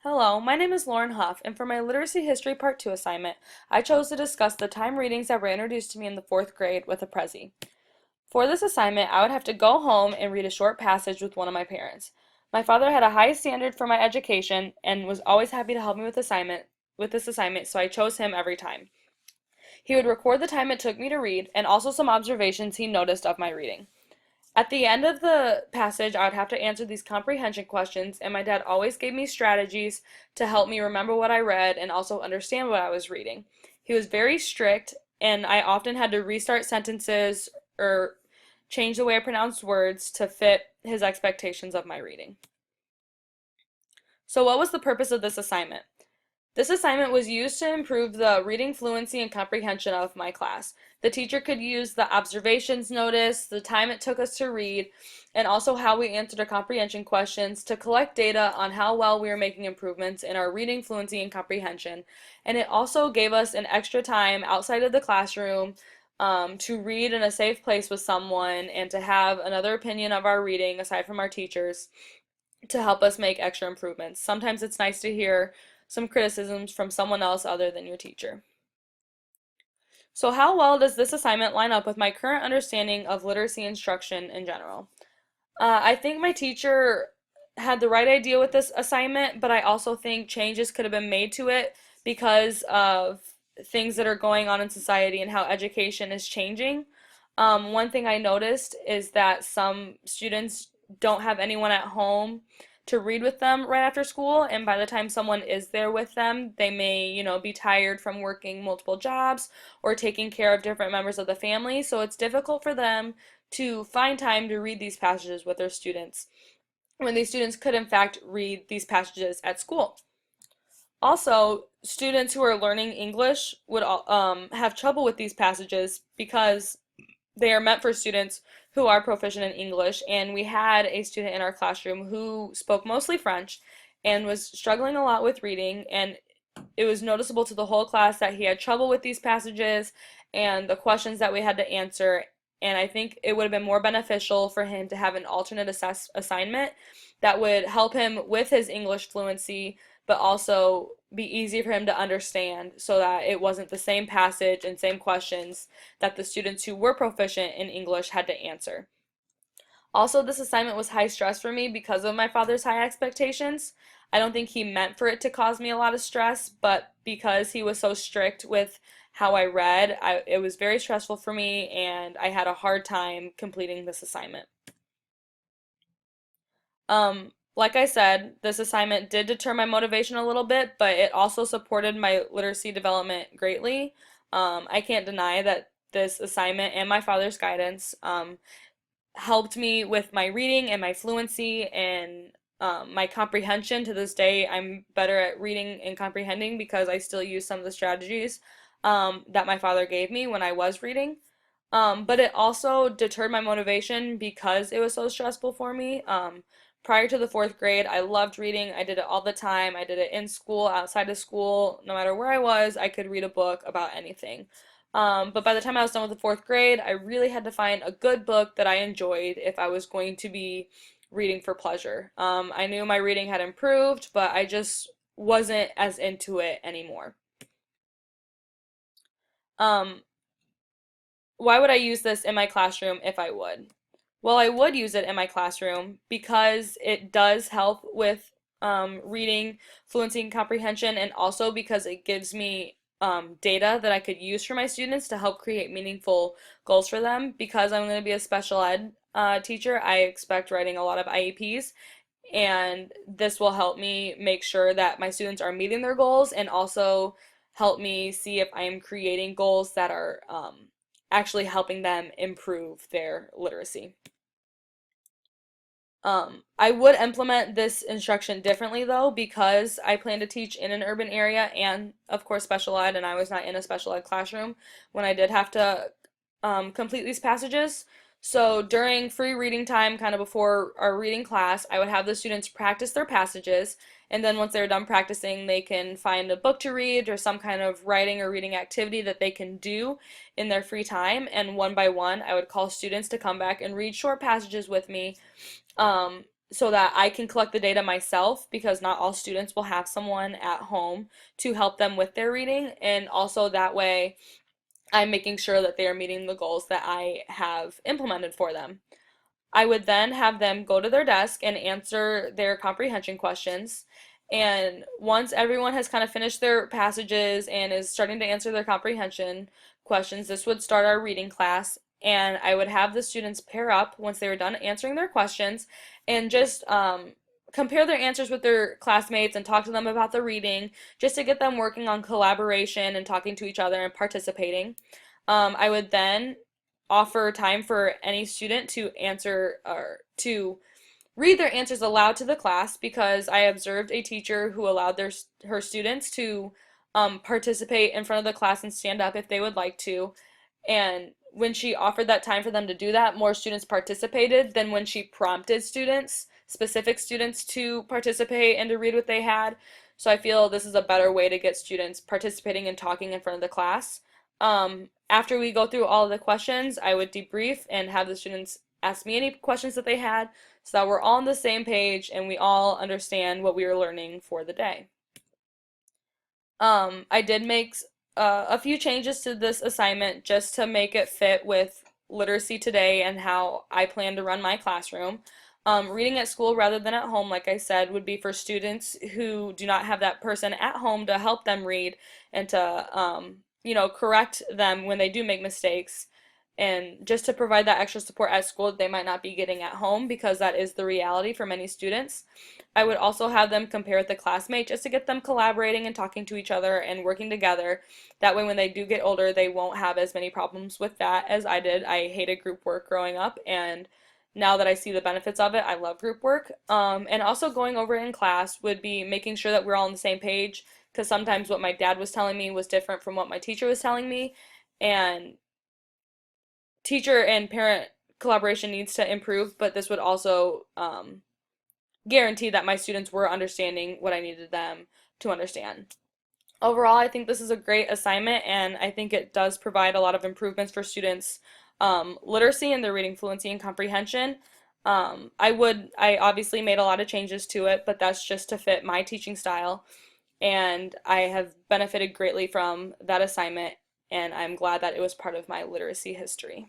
Hello, my name is Lauren Huff, and for my Literacy History Part 2 assignment, I chose to discuss the time readings that were introduced to me in the fourth grade with a Prezi. For this assignment, I would have to go home and read a short passage with one of my parents. My father had a high standard for my education and was always happy to help me with this assignment, so I chose him every time. He would record the time it took me to read and also some observations he noticed of my reading. At the end of the passage, I would have to answer these comprehension questions, and my dad always gave me strategies to help me remember what I read and also understand what I was reading. He was very strict, and I often had to restart sentences or change the way I pronounced words to fit his expectations of my reading. So, what was the purpose of this assignment? This assignment was used to improve the reading fluency and comprehension of my class. The teacher could use the observations noticed, the time it took us to read, and also how we answered our comprehension questions to collect data on how well we were making improvements in our reading fluency and comprehension. And it also gave us an extra time outside of the classroom to read in a safe place with someone and to have another opinion of our reading aside from our teachers to help us make extra improvements. Sometimes it's nice to hear some criticisms from someone else other than your teacher. So how well does this assignment line up with my current understanding of literacy instruction in general? I think my teacher had the right idea with this assignment, but I also think changes could have been made to it because of things that are going on in society and how education is changing. One thing I noticed is that some students don't have anyone at home to read with them right after school, and by the time someone is there with them, they may, be tired from working multiple jobs or taking care of different members of the family, so it's difficult for them to find time to read these passages with their students when these students could in fact read these passages at school. Also, students who are learning English would have trouble with these passages because they are meant for students who are proficient in English, and we had a student in our classroom who spoke mostly French and was struggling a lot with reading, and it was noticeable to the whole class that he had trouble with these passages and the questions that we had to answer, and I think it would have been more beneficial for him to have an alternate assignment that would help him with his English fluency, but also be easy for him to understand so that it wasn't the same passage and same questions that the students who were proficient in English had to answer. Also, this assignment was high stress for me because of my father's high expectations. I don't think he meant for it to cause me a lot of stress, but because he was so strict with how I read, it was very stressful for me and I had a hard time completing this assignment. Like I said, this assignment did deter my motivation a little bit, but it also supported my literacy development greatly. I can't deny that this assignment and my father's guidance helped me with my reading and my fluency and my comprehension. To this day, I'm better at reading and comprehending because I still use some of the strategies that my father gave me when I was reading. But it also deterred my motivation because it was so stressful for me. Prior to the fourth grade, I loved reading. I did it all the time. I did it in school, outside of school, no matter where I was, I could read a book about anything. But by the time I was done with the fourth grade, I really had to find a good book that I enjoyed if I was going to be reading for pleasure. I knew my reading had improved, but I just wasn't as into it anymore. Um, why would I use this in my classroom if I would? Well, I would use it in my classroom because it does help with reading, fluency, and comprehension, and also because it gives me data that I could use for my students to help create meaningful goals for them. Because I'm going to be a special ed teacher, I expect writing a lot of IEPs, and this will help me make sure that my students are meeting their goals and also help me see if I am creating goals that are actually helping them improve their literacy. I would implement this instruction differently though because I plan to teach in an urban area and of course special ed, and I was not in a special ed classroom when I did have to complete these passages. So during free reading time, kind of before our reading class, I would have the students practice their passages, and then once they're done practicing, they can find a book to read or some kind of writing or reading activity that they can do in their free time, and one by one, I would call students to come back and read short passages with me, um, so that I can collect the data myself because not all students will have someone at home to help them with their reading, and also that way I'm making sure that they are meeting the goals that I have implemented for them. I would then have them go to their desk and answer their comprehension questions. And once everyone has kind of finished their passages and is starting to answer their comprehension questions, this would start our reading class. And I would have the students pair up once they were done answering their questions and just compare their answers with their classmates and talk to them about the reading just to get them working on collaboration and talking to each other and participating. I would then offer time for any student to answer or to read their answers aloud to the class because I observed a teacher who allowed her students to participate in front of the class and stand up if they would like to. And when she offered that time for them to do that, more students participated than when she prompted students, specific students, to participate and to read what they had. So I feel this is a better way to get students participating and talking in front of the class. After we go through all of the questions, I would debrief and have the students ask me any questions that they had so that we're all on the same page and we all understand what we are learning for the day. I did make a few changes to this assignment just to make it fit with Literacy Today and how I plan to run my classroom. Reading at school rather than at home, like I said, would be for students who do not have that person at home to help them read and to, correct them when they do make mistakes. And just to provide that extra support at school that they might not be getting at home because that is the reality for many students. I would also have them compare with the classmate just to get them collaborating and talking to each other and working together. That way when they do get older, they won't have as many problems with that as I did. I hated group work growing up, and now that I see the benefits of it, I love group work. And also going over it in class would be making sure that we're all on the same page because sometimes what my dad was telling me was different from what my teacher was telling me. And teacher and parent collaboration needs to improve, but this would also guarantee that my students were understanding what I needed them to understand. Overall, I think this is a great assignment, and I think it does provide a lot of improvements for students' literacy and their reading fluency and comprehension. I obviously made a lot of changes to it, but that's just to fit my teaching style, and I have benefited greatly from that assignment, and I'm glad that it was part of my literacy history.